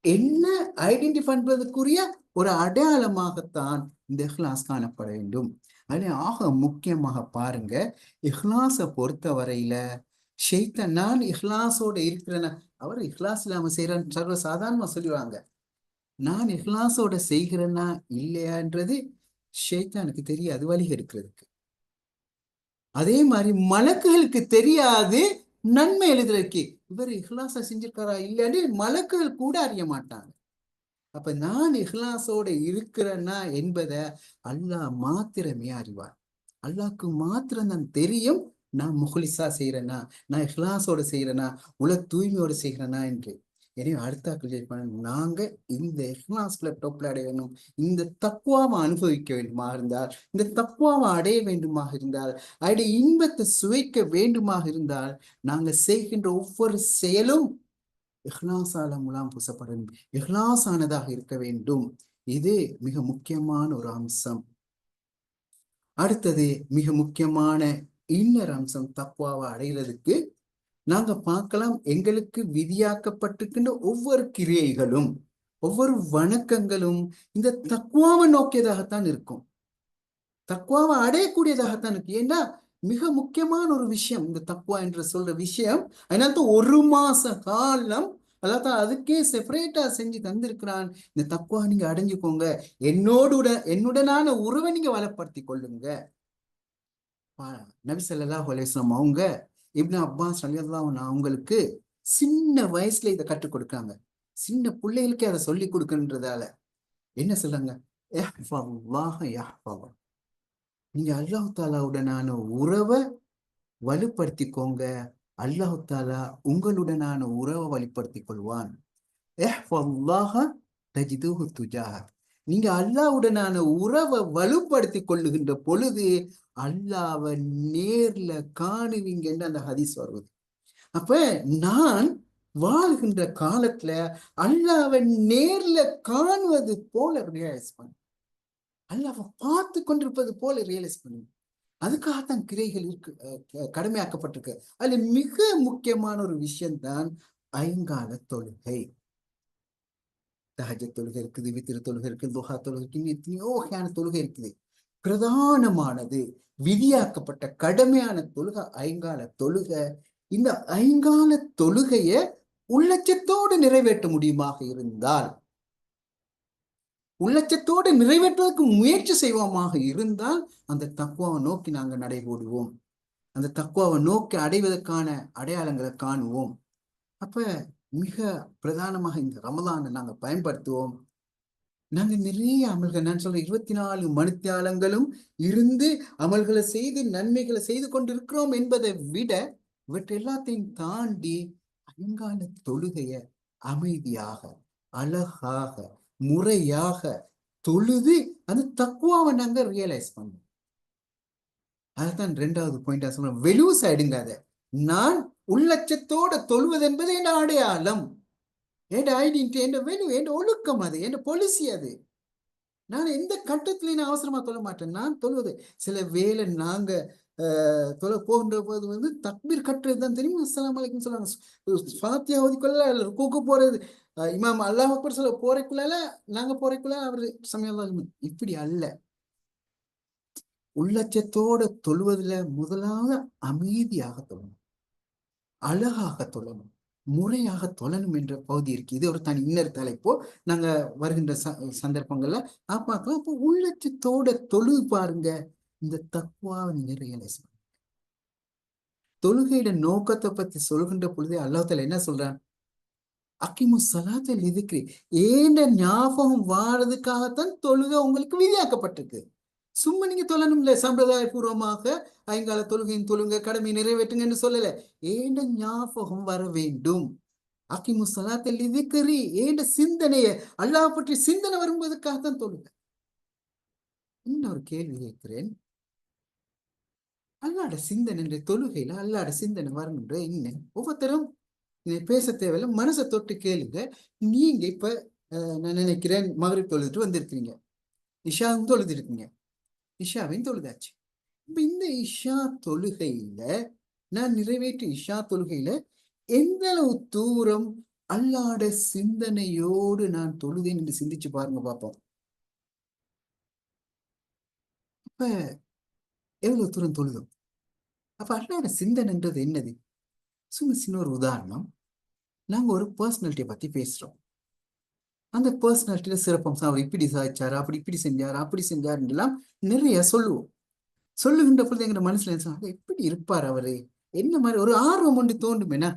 என்ன ஐடென்டி பண்றதுக்குரிய ஒரு அடையாளமாகத்தான் இந்த இஹ்லாஸ் காணப்பட வேண்டும். அதே ஆக முக்கியமாக பாருங்க, இஹ்லாஸை பொறுத்த வரையில ஷைத்தான் நான் இஹ்லாஸோட இருக்கிறேன்னா, அவர் இஹ்லாஸ் இல்லாம செய்யறேன்னு சர்வ சாதாரணமா சொல்லுவாங்க. நான் இஹ்லாஸோட செய்கிறேன்னா இல்லையான்றது ஷைத்தானுக்கு தெரியாது வழி எடுக்கிறதுக்கு. அதே மாதிரி மலக்குகளுக்கு தெரியாது நன்மை எழுதுறதுக்கு இவர் இஹ்லாஸ செஞ்சிருக்காரா இல்லைன்னு மலக்குகள் கூட அறிய மாட்டாங்க. அப்ப நான் இஹ்லாஸோட இருக்கிறேன்னா என்பதை அல்லாஹ் மாத்திரமே அறிவார். அல்லாஹ்க்கு மாத்திரம் தான் தெரியும் நான் முஹ்லிஸா செய்யறேனா, நான் இஹ்லாஸோட செய்யறேனா, உல தூய்மையோட செய்கிறேனா என்று. எனவே அடுத்த நாங்க இந்த இஹ்லாஸ்ல டொப்ல அடைய வேண்டும், இந்த தக்வாவை அனுபவிக்க வேண்டுமாக இருந்தால், இந்த தக்வாவை அடைய வேண்டுமாக இருந்தால், அடைய இன்பத்தை சுவைக்க வேண்டுமாக இருந்தால், நாங்க செய்கின்ற ஒவ்வொரு செயலும் இஹ்லாஸால முலாம் பூசப்பட வேண்டும், இஹ்லாஸ் ஆனதாக இருக்க வேண்டும். இது மிக முக்கியமான ஒரு அம்சம். அடுத்தது மிக முக்கியமான இன்னொரு அம்சம், தக்வாவை அடைகிறதுக்கு நாங்க பார்க்கலாம், எங்களுக்கு விதியாக்கப்பட்டிருக்கின்ற ஒவ்வொரு கிரியைகளும் ஒவ்வொரு வணக்கங்களும் இந்த தக்வாவை நோக்கியதாகத்தான் இருக்கும், தக்வாவை அடையக்கூடியதாகத்தான் இருக்கு. ஏன்னா மிக முக்கியமான ஒரு விஷயம் இந்த தக்வா என்று சொல்ற விஷயம். அதனால்தான் 1 மாச காலம் அதான் அதுக்கே செப்பரேட்டா செஞ்சு தந்திருக்கிறான். இந்த தக்வா நீங்க அடைஞ்சுக்கோங்க, என்னுடனான உறவை நீங்க வளப்படுத்தி கொள்ளுங்க. நபி ஸல்லல்லாஹு அலைஹி வஸல்லம் அவங்க இப்னு அப்பாஸ் ரலியல்லாஹு அன்ஹு அவங்களுக்கு சின்ன வயசுல இதை கற்றுக் கொடுக்காங்க. சின்ன பிள்ளைகளுக்கே அதை சொல்லி கொடுக்குன்றதால என்ன சொல்றாங்க, நீங்க அல்லாஹ் தாலாவுடனான உறவை வலுப்படுத்திக்கோங்க, அல்லாஹ் தாலா உங்களுடனான உறவை வலுப்படுத்திக் கொள்வான். நீங்க அல்லாஹ்வுடனான உறவை வலுப்படுத்தி கொள்ளுகின்ற பொழுது அல்லாஹ்வை நேர்ல காணுவீங்கன்னு அந்த ஹதீஸ் வருவது. அப்ப நான் வாழ்கின்ற காலத்துல அல்லாஹ்வை நேர்ல காணுவது போல ரியலைஸ் பண்ண, அல்லாஹ்வை பார்த்து கொண்டிருப்பது போல ரியலைஸ் பண்ணுங்க. அதுக்காகத்தான் கிரைகள் இருக்கு, கடமையாக்கப்பட்டிருக்கு. அதுல மிக முக்கியமான ஒரு விஷயம்தான் ஐங்கால தொழுகை. தஹஜ்ஜத் தொழுகை இருக்குது, வித்திரு தொழுகை இருக்குது, துஹா தொழுகை இருக்குது, எத்தனையோ வகையான தொழுகை இருக்குது. பிரதானமானது விதியாக்கப்பட்ட கடமையான தொழுகை ஐங்கால தொழுகை. இந்த ஐங்கால தொழுகைய உள்ளச்சத்தோடு நிறைவேற்ற முடியுமாக இருந்தால், உள்ளச்சத்தோடு நிறைவேற்றுவதற்கு முயற்சி செய்வோமாக இருந்தால் அந்த தக்வாவை நோக்கி நாங்கள் நடைபோடுவோம், அந்த தக்வாவை நோக்கி அடைவதற்கான அடையாளங்களை காணுவோம். அப்ப மிக பிரதானமாக இந்த ரமலானை நாங்க பயன்படுத்துவோம். நாங்க நிறைய அமல்கள், நான் சொல்றேன் 24 மணித்தியாலங்களும் இருந்து அமல்களை செய்து நன்மைகளை செய்து கொண்டிருக்கிறோம் என்பதை விட இவற்றை எல்லாத்தையும் தாண்டி ஐங்கால தொழுகைய அமைதியாக அழகாக முறையாக தொழுது அந்த தக்குவாவை நாங்க ரியலைஸ் பண்ணோம். அதுதான் 2வது பாயிண்டா சொல்றேன், வெலூஸ் ஆயிடுங்க. அதை நான் உள்ளச்சத்தோட தொழுவது என்பது என் அடையாளம், என் ஐடென்டிட்டி, என் வேல்யூ, என் ஒழுக்கம், அது என் பொலிசி. அது நான் எந்த கட்டத்திலையும் நான் அவசரமா தொழ மாட்டேன். நான் தொழுவது சில வேலை நாங்க தொழ போகின்ற போது தக்பீர் கட்டுறது தான் தெரியும், அஸ்ஸலாமு அலைக்கும் சொல்லுவாங்க, ஃபாத்தியா ஓதிக்கொள்ள ருக்குக்கு போறது, இமாம் அல்லாஹ் அக்பர் சொல்ல போறதுக்குள்ளால நாங்க போறதுக்குள்ள அவரு சமயம். இப்படி அல்ல, உள்ளச்சத்தோட தொழுவதுல முதலாவது அமைதியாக தொழணும், அழகாக தொழணும், முறையாக தொழணும் என்ற பகுதி இருக்கு. இது ஒரு தனி இன்னொரு தலைப்போ நாங்க வருகின்ற சந்தர்ப்பங்கள்ல பார்க்கலாம். அப்போ உள்ளச்சத்தோட தொழு பாருங்க, இந்த தக்குவாவை நீங்க ரியலைஸ் பண்ணுங்க. தொழுகையிட நோக்கத்தை பத்தி சொல்கின்ற பொழுதே அல்லாஹ் தஆலா என்ன சொல்றான்? அக்கிமு சலாத்த லிதிக்ரி, ஏண்ட ஞாபகம் வாரதுக்காகத்தான் தொழுகை உங்களுக்கு விதியாக்கப்பட்டிருக்கு. சும்மா நீங்க தொழணும்ல, சம்பிரதாய பூர்வமாக ஐங்கால தொழுகையின் தொழுங்க, கடமை நிறைவேற்றுங்கன்னு சொல்லல. ஏண்ட ஞாபகம் வர வேண்டும். அக்கிமு சலாத்த லிதிக்ரி, ஏண்ட சிந்தனைய அல்லாஹ் பற்றி சிந்தனை வரும்போதுக்காகத்தான் தொழுக. இன்னொரு கேள்வி கேட்கிறேன். அல்லாட சிந்தனை தொழுகையில அல்லாட சிந்தனை வரணுன்ற என்ன? ஒவ்வொருத்தரும் பேச தேவையில்ல, மனசை தொட்டு கேளுங்க. நீங்க இப்ப நான் நினைக்கிறேன் மகரிப் தொழுதுட்டு வந்திருக்கீங்க, இஷாவும் தொழுதுருக்கீங்க, இஷாவையும் தொழுதாச்சு. இப்ப இந்த இஷா தொழுகையில நான் நிறைவேற்றி இஷா தொழுகையில எந்த அளவு தூரம் அல்லாட சிந்தனையோடு நான் தொழுதேன் என்று சிந்திச்சு பாருங்க பார்ப்போம். அப்ப எவ்வளவு தூரம் தொழுதும்? அப்ப அல்லாட சிந்தனைன்றது என்னது? சும்மா சின்ன ஒரு உதாரணம். நாங்க ஒரு பர்சனாலிட்டியை பத்தி பேசுறோம். அந்த பர்சனாலிட்டியில சிறப்பம்சம், அவர் இப்படி சாதிச்சாரு, அப்படி இப்படி செஞ்சாரு, அப்படி செஞ்சாருலாம் நிறைய சொல்லுவோம். சொல்லுகின்ற பொழுது எங்க மனசுல எப்படி இருப்பார் அவரு, என்ன மாதிரி ஒரு ஆர்வம் ஒன்று தோண்டும். என்ன,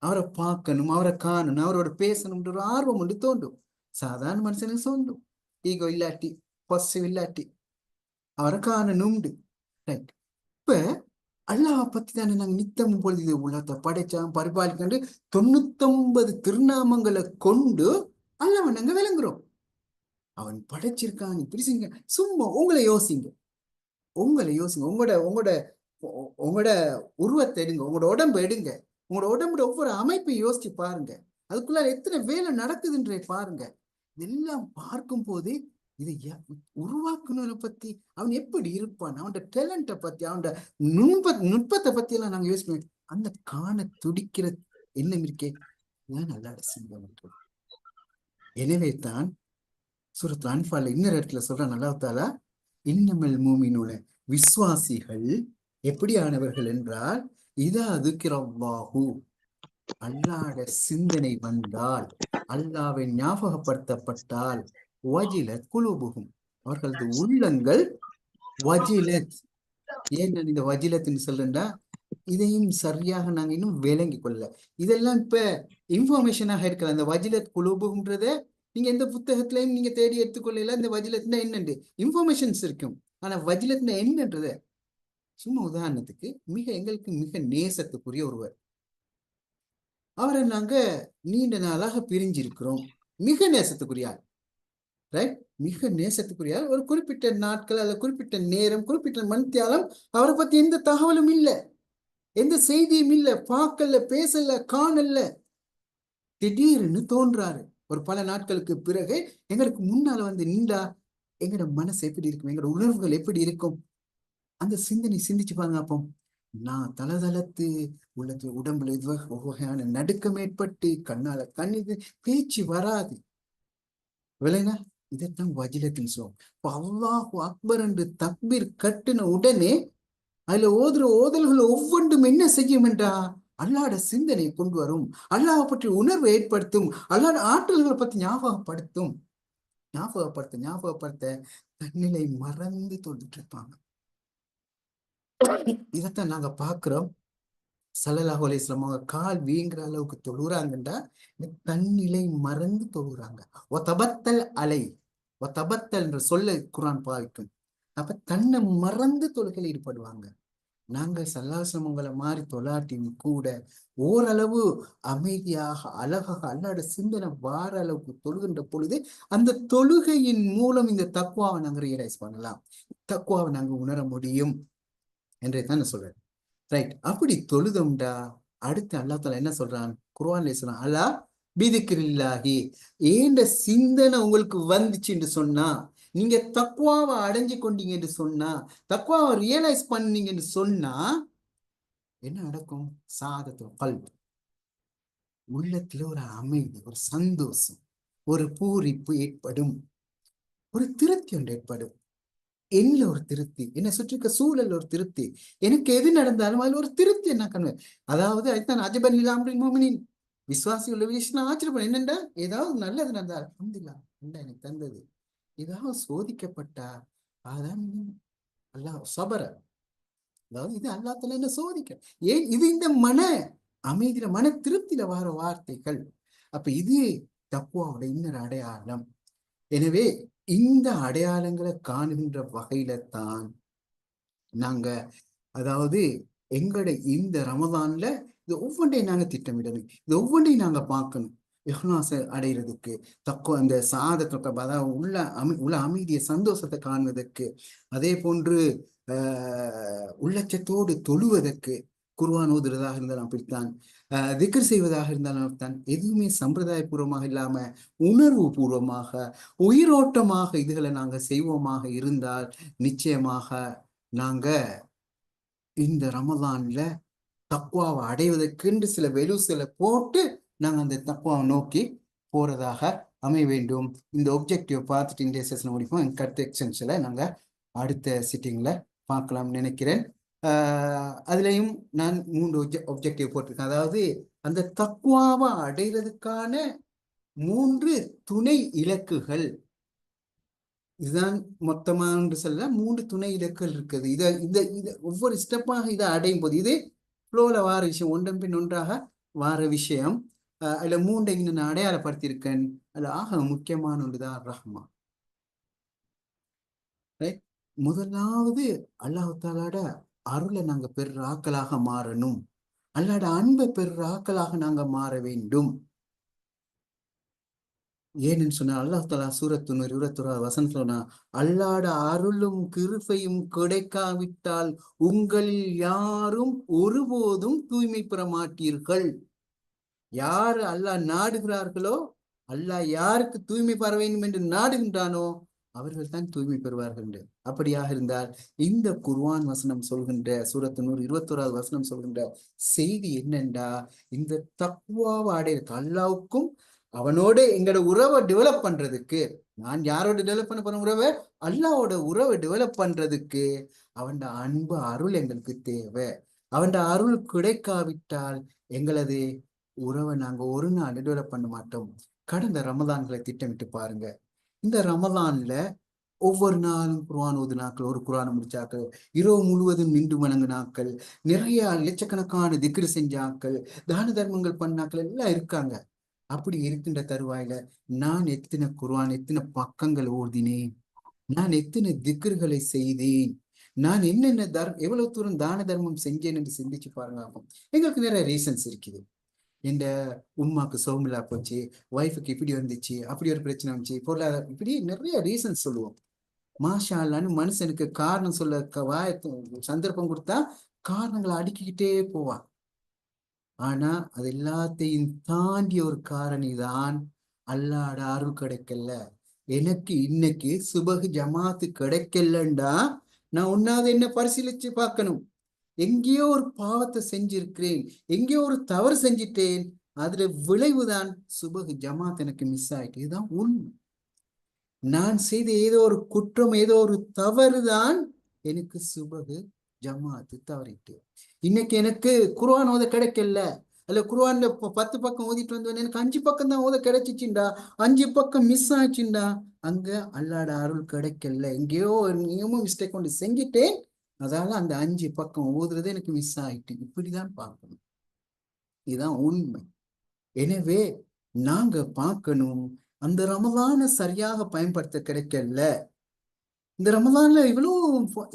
அவரை பார்க்கணும், அவரை காணணும், அவரோட பேசணும்ன்ற ஒரு ஆர்வம் ஒன்று தோண்டும். சாதாரண மனுஷனுக்கு தோண்டும். ஈகோ இல்லாட்டி, பாசிட்டிவ் இல்லாட்டி அவரை காணணும்ண்டு. ரைட். இப்ப அல்லாஹ் பத்தி தானே நாங்க நித்தமும் பொழுது இது உலகத்தை படைச்சான் பரிபாலிக்கண்டு 99 திருநாமங்களை கொண்டு அல்லாஹ் நாங்க விளங்குறோம். அவன் படைச்சிருக்கான் இப்படி செய்யுங்க. சும்மா உங்களை யோசிங்க, உங்களோட உங்களோட உங்களோட உருவத்தை எடுங்க, உங்களோட உடம்பு எடுங்க, உங்களோட உடம்போட ஒவ்வொரு அமைப்பை யோசிச்சு பாருங்க. அதுக்குள்ள எத்தனை வேலை நடக்குதுன்றே பாருங்க. இதெல்லாம் பார்க்கும் போது இதை உருவாக்குனதை பத்தி, அவன் எப்படி இருப்பான், அவனோட டேலண்ட்டை பத்தி, அவனோட நுட்பத்தை பத்தி எல்லாம் நாங்க யோசிப்போம். அந்த காண துடிக்கிற எண்ணம் இருக்கே, நல்லா சிந்தனை. எனவே தான் சூரத் அன்ஃபால்ல இன்னொரு இடத்துல சொல்றான் அல்லாஹ் தஆலா, இன்னமல் மூமினூன, விசுவாசிகள் எப்படியானவர்கள் என்றால், இதா துக்கிரல்லாஹு, அல்லாஹ்ட சிந்தனை வந்தால், அல்லாஹ்வை ஞாபகப்படுத்தப்பட்டால், வஜிலத் குலூபுஹும், அவர்களது உள்ளங்கள் வஜிலத். ஏன் நான் இந்த வஜிலத்னு சொல்றேன்டா, இதையும் சரியாக நாங்க இன்னும் விளங்கி கொள்ள. இதெல்லாம் இப்ப இன்ஃபர்மேஷனாக இருக்கலாம். இந்த வஜிலத் குலூபுன்றத நீங்க எந்த புத்தகத்திலையும் நீங்க தேடி எடுத்துக்கொள்ளல. இந்த வஜிலத்னா என்னண்டு இன்ஃபர்மேஷன்ஸ் இருக்கும். ஆனா வஜிலத்னா என்னன்றத சும்மா உதாரணத்துக்கு, எங்களுக்கு மிக நேசத்துக்குரிய ஒருவர், அவரை நாங்க நீண்ட நாளாக பிரிஞ்சிருக்கிறோம். மிக நேசத்துக்குரிய ஆள், ரைட்? மிக நேசத்துக்குரிய ஆள். ஒரு குறிப்பிட்ட நாட்கள் அல்ல குறிப்பிட்ட நேரம் குறிப்பிட்ட மணித்தியாலம் அவரை பத்தி எந்த தகவலும் இல்லை, எந்த செய்தியும் இல்லை, பார்க்கல, பேசல, காணல. திடீர்னு தோன்றாரு ஒரு பல நாட்களுக்கு பிறகு எங்களுக்கு முன்னால வந்து நின்றா. எங்களோட மனசு எப்படி இருக்கும், எங்களோட உணர்வுகள் எப்படி இருக்கும்? அந்த சிந்தனை சிந்திச்சு பாருங்க. அப்போ நான் தளதளத்து உள்ளது, உடம்புல இது வகையான நடுக்கம் ஏற்பட்டு கண்ணால கண்ணீர், பேச்சு வராது. விளைனா இதைத்தான் வஜிலத்தின் சொல்லும். அல்லாஹு அக்பர் என்று தக்பீர் கட்டுன உடனே அதுல ஓதுற ஓதல்கள் ஒவ்வொன்றும் என்ன செய்யும் என்றா, அல்லாட சிந்தனையை கொண்டு வரும், அல்லாஹ் பற்றி உணர்வை ஏற்படுத்தும், அல்லாட ஆற்றல்களை பத்தி ஞாபகப்படுத்தும். ஞாபகப்படுத்த தன்னிலை மறந்து தொழுதுட்டு இருப்பாங்க. இதைத்தான் நாங்க பாக்குறோம். ஸல்லல்லாஹு அலைஹி வஸல்லம் அவங்க கால் வீங்குற அளவுக்கு தொழுறாங்கண்டா தன்னிலை மறந்து தொழுறாங்க. ஒத்தபத்தல் அலை, ஒத்தபத்தல் என்ற சொல்ல குர்ஆன் பாவிக்கும். அப்ப தன்னை மறந்து தொழுகையில் ஈடுபடுவாங்க. நாங்க சல்லாசமங்களை மாறி தொழாட்டியும் கூட ஓரளவு அமைதியாக அழகாக அல்லாட சிந்தனை வார அளவுக்கு தொழுகின்ற பொழுது அந்த தொழுகையின் மூலம் இந்த தக்குவாவை நாங்க ரியலைஸ் பண்ணலாம், தக்குவாவை நாங்க உணர முடியும் என்றே தான் நான் சொல்றேன். ரைட். அப்படி தொழுதோம்டா அடுத்து அல்லாஹ் தஆலா என்ன சொல்றான் குர்ஆன்ல சொல்றான், அல்லா பிதிக்ரில்லாஹி, ஏண்ட சிந்தனை உங்களுக்கு வந்துச்சு என்று சொன்னா, நீங்க தக்வாவை அடைஞ்சு கொண்டீங்க என்று சொன்னா, தக்வாவை ரியலைஸ் பண்ணீங்க என்று சொன்னா என்ன நடக்கும்? சாதத்துல் கல்ப், உள்ளத்துல ஒரு அமைதி, ஒரு சந்தோஷம், ஒரு பூரிப்பு ஏற்படும், ஒரு திருப்தி ஒன்று ஏற்படும். என்ன ஒரு திருப்தி, என்னை சுற்றி இருக்க சூழல் ஒரு திருப்தி, எனக்கு எது நடந்தாலும் அதுல ஒரு திருப்தி என்ன கண்ணுவேன். அதாவது அதுதான் அஜபன் இல்லாமல் மோமினின், விசுவாசி உள்ள விஷயம் ஆச்சரியம் என்னண்டா, ஏதாவது நல்லது நடந்தால் அல்ஹம்துலில்லாஹ், அல்லாஹ் எனக்கு தந்தது. ஏதாவது சோதிக்கப்பட்டா அதான் அல்லாஹ் சபர, அதாவது இது அல்லாஹ்தாலா என்ன சோதிக்க. ஏன் இது இந்த மன அமைதியில மன திருப்தியில வர வார்த்தைகள். அப்ப இது தக்வாவோட இன்னொரு அடையாளம். எனவே இந்த அடையாளங்களை காணுகின்ற வகையில தான் நாங்க, அதாவது எங்கட இந்த ரமதான்ல இது ஒவ்வொன்றையும் நாங்க திட்டமிடணும், இது ஒவ்வொன்றையும் நாங்க பார்க்கணும். இஹ்லாஸை அடைகிறதுக்கு, தக்குவா அந்த சாதத்தை, அதாவது உள்ள அமைதியை சந்தோஷத்தை காண்பதற்கு, அதே போன்று உள்ளச்சத்தோடு தொழுவதற்கு, குர்ஆன் ஓதுறதாக இருந்தாலும் அப்படித்தான், திக்ர் செய்வதாக இருந்தாலும் அப்படித்தான். எதுவுமே சம்பிரதாயபூர்வமாக இல்லாம உணர்வு பூர்வமாக உயிரோட்டமாக இதுகளை நாங்க செய்வோமாக இருந்தால் நிச்சயமாக நாங்க இந்த ரமதான்ல தக்குவாவை அடைவதற்கென்று சில வெலுசில போட்டு நாங்க அந்த தக்குவாவை நோக்கி போறதாக அமைய வேண்டும். இந்த ஒப்ஜெக்டிவ் பார்த்துட்டு இந்திய செஷன் முடிப்போம். கருத்து எக்ஸ்டென்ஷன்ல நாங்க அடுத்த சிட்டிங்ல பார்க்கலாம்னு நினைக்கிறேன். அதுலயும் நான் 3 ஒப்ஜெக்டிவ் போட்டிருக்கேன். அதாவது அந்த தக்குவாவை அடைகிறதுக்கான 3 துணை இலக்குகள். இதுதான் மொத்தமாக சொல்ல 3 துணை இலக்குகள் இருக்குது. இதை ஒவ்வொரு ஸ்டெப்பாக இதை அடையும் போது இது ஃப்ளோல வார விஷயம், ஒன்றன் பின் ஒன்றாக வார விஷயம். அதுல 3 இங்க நான் அடையாளப்படுத்தியிருக்கேன். அதுல ஆக முக்கியமான ஒன்றுதான் ரஹ்மா. ரைட். முதலாவது அல்லாஹ் தாலாட அருளை நாங்க பெறுற ஆக்களாக மாறணும். அல்லாட அன்பை பெறுற ஆக்களாக நாங்க மாற வேண்டும். ஏன்னு சொன்னா அல்லாஹ் தாலா சூரத்து 21 வசனம் சொன்னா, அல்லாட அருளும் கிருபையும் கிடைக்காவிட்டால் உங்களில் யாரும் ஒருபோதும் தூய்மை பெற மாட்டீர்கள். யாரு அல்லாஹ் நாடுகிறார்களோ, அல்லாஹ் யாருக்கு தூய்மை பெற வேண்டும் என்று நாடுகின்றானோ அவர்கள் தான் தூய்மை பெறுவார்கள் என்று. அப்படியாக இருந்தால் இந்த குர்ஆன் வசனம் சொல்கின்ற சூரத்து 21 வசனம் சொல்கின்ற செய்தி என்னென்றா, இந்த தக்வாவை அடையிறதுக்கு, அல்லாவுக்கும் அவனோட எங்களோட உறவை டெவலப் பண்றதுக்கு, நான் யாரோட டெவலப் பண்ண போற உறவை, அல்லாவோட உறவை டெவலப் பண்றதுக்கு அவன் அன்பு அருள் எங்களுக்கு தேவை. அவன் அருள் கிடைக்காவிட்டால் எங்களது உறவை நாங்க ஒரு நாள் டெவலப் பண்ண மாட்டோம். கடந்த ரமதான்களை திட்டமிட்டு பாருங்க. இந்த ரமதான்ல ஒவ்வொரு நாளும் குர்ஆன் ஓதுனாக்கள், ஒரு குர்ஆனை முடிச்சாக்கள், இரவு முழுவதும் நின்று வணங்கினாக்கள், நிறைய லட்சக்கணக்கான திக்ரு செஞ்சாக்கள், தான தர்மங்கள் பண்ணாக்கள் எல்லாம் இருக்காங்க. அப்படி இருக்கின்ற தருவாயில நான் எத்தனை குர்ஆன், எத்தனை பக்கங்கள் ஓதினேன், நான் எத்தனை திக்ருகளை செய்தேன், நான் என்னென்ன எவ்வளவு தூரம் தான தர்மம் செஞ்சேன் என்று சிந்திச்சு பாருங்க. எங்களுக்கு நிறைய ரீசன்ஸ் இருக்குது. இந்த உம்மாக்கு சோமில்லா போச்சு, ஒய்ஃபுக்கு இப்படி வந்துச்சு, அப்படி ஒரு பிரச்சனை வந்துச்சு, பொருளாதார, இப்படி நிறைய ரீசன்ஸ் சொல்லுவோம். மாஷா அல்லான்னு மனுஷனுக்கு காரணம் சொல்ல சந்தர்ப்பம் கொடுத்தா காரணங்களை அடுக்கிக்கிட்டே போவான். ஆனா அது எல்லாத்தையும் தாண்டிய ஒரு காரணி தான் அல்லாட அருள் கிடைக்கல. எனக்கு இன்னைக்கு சுபகு ஜமாத்து கிடைக்கலண்டா நான் உன்னாவது என்ன பரிசீலிச்சு பார்க்கணும். எங்கேயோ ஒரு பாவத்தை செஞ்சிருக்கிறேன், எங்கேயோ ஒரு தவறு செஞ்சிட்டேன், அதுல விளைவுதான் சுபகு ஜமாத் எனக்கு மிஸ் ஆயிட்டு. இதுதான் உண்மை. நான் செய்த ஏதோ ஒரு குற்றம், ஏதோ ஒரு தவறுதான் எனக்கு சுபகு ஜமாத்து தவறிட்டு. இன்னைக்கு எனக்கு குர்ஆன் ஓத கிடைக்கல, அல்ல குர்ஆன்ல 10 பக்கம் ஓதிட்டு வந்தேன், எனக்கு 5 பக்கம் தான் ஓத கிடைச்சிச்சுண்டா, 5 பக்கம் மிஸ் ஆச்சுண்டா, அங்க அல்லாட அருள் கிடைக்கல, எங்கேயோ நீயும் மிஸ்டேக் கொண்டு செஞ்சுட்டேன், அதால அந்த 5 பக்கம் ஓதுறது எனக்கு மிஸ் ஆயிட்டு. இப்படிதான் பார்க்கணும். இதுதான் உண்மை. எனவே நாங்க பார்க்கணும், அந்த ரமலான சரியாக பயன்படுத்த கிடைக்கல. இந்த ரமலான்ல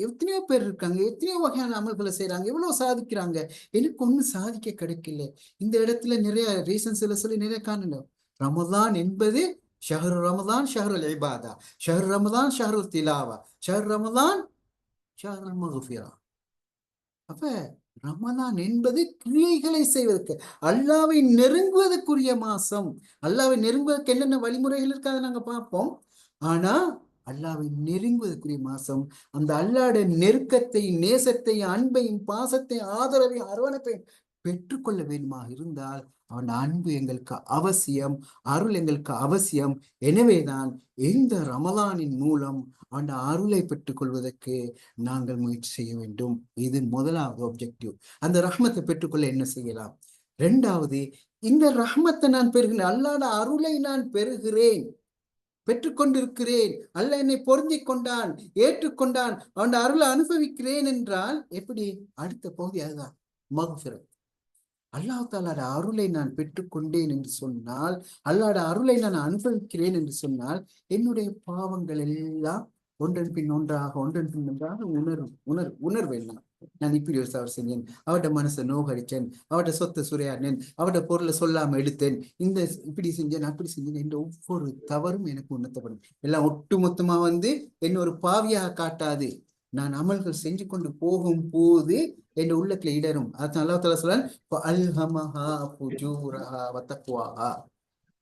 எத்தனையோ பேர் இருக்காங்க, எத்தனையோ வகையான அமல்களை செய்யறாங்க, எவ்வளவு சாதிக்கிறாங்க, எனக்கு ஒண்ணும் சாதிக்க கிடைக்கல. இந்த இடத்துல நிறைய ரீசன்ஸ் சொல்லி நிறைய காணல. ரமலான் என்பது ஷஹரு ரமலான் ஷஹருல் இபாதா, ஷஹரு ரமலான் ஷஹருல் திலாவா, ஷஹரு ரமலான் ஷஹருல் மக்ஃபிரா. அப்ப ரமலான் என்பது கிரியைகளை செய்வதற்கு, அல்லாவை நெருங்குவதற்குரிய மாசம். அல்லாவை நெருங்குவதற்கு என்னென்ன வழிமுறைகள் இருக்காது நாங்க பார்ப்போம். ஆனா அல்லாவை நெருங்குவதற்குரிய மாசம். அந்த அல்லாட நெருக்கத்தை, நேசத்தை, அன்பையும் பாசத்தையும் ஆதரவையும் அரவணைப்பையும் பெற்றுக்கொள்ள வேண்டுமாக இருந்தால் அவன் அன்பு எங்களுக்கு அவசியம், அருள் எங்களுக்கு அவசியம். எனவேதான் இந்த ரமலானின் மூலம் அவன் அருளை பெற்றுக் கொள்வதற்கு நாங்கள் முயற்சி செய்ய வேண்டும். இது முதலாவது ஆப்ஜெக்டிவ். அந்த ரஹ்மத்தை பெற்றுக்கொள்ள என்ன செய்யலாம்? இரண்டாவது, இந்த ரஹ்மத்தை நான் பெறுகிறேன், அல்லாட அருளை நான் பெறுகிறேன், பெற்றுக்கொண்டிருக்கிறேன். அல்லாஹ் என்னை பொருந்திக் கொண்டான், ஏற்றுக்கொண்டான், அவன் அருளை அனுபவிக்கிறேன் என்றால் எப்படி? அடுத்த பகுதி அதுதான், மக்ஃபிரத். அல்லாஹ் தாலாட அருளை நான் பெற்றுக்கொண்டேன் என்று சொன்னால், அல்லாஹ்வுடைய அருளை நான் அனுபவிக்கிறேன் என்று சொன்னால், என்னுடைய பாவங்கள் எல்லாம் ஒன்றன் பின் ஒன்றாக ஒன்றன் பின் ஒன்றாக உணர்வேன். நான் இப்படி ஒரு தவறு செஞ்சேன், அவட மனசை நோகடிச்சேன், அவட சொத்தை சுரையாடினேன், அவட பொருளை சொல்லாம எடுத்தேன், இந்த இப்படி செஞ்சேன் அப்படி செஞ்சேன் என்ற ஒவ்வொரு தவறும் எனக்கு உணர்த்தப்படும். எல்லாம் ஒட்டுமொத்தமா என்ன ஒரு பாவியாக காட்டாது. நான் அமல்கள் செஞ்சு கொண்டு போகும் போது என் உள்ளத்துல இடரும். அதான் அல்லாஹ் தஆலா சொல்றான்,